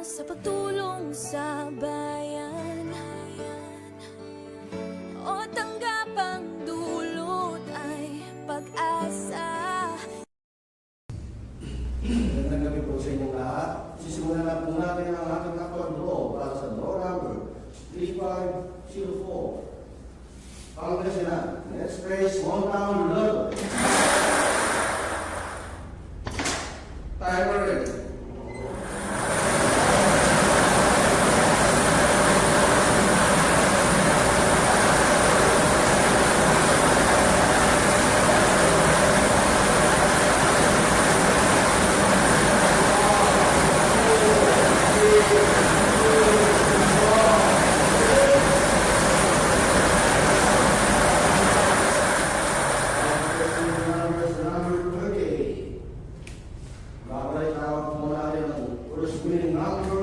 sa pagtulong sa bayan, o tanggap ang dulot ay pag-asa. Magandang gabi po sa inyong lahat. Sisimulan na po natin ang ating actual draw para sa draw number 3504. Pangasinan, next race, Hometown Love. Timer ready. Number 30. Babalik tawag po natin ang first winning number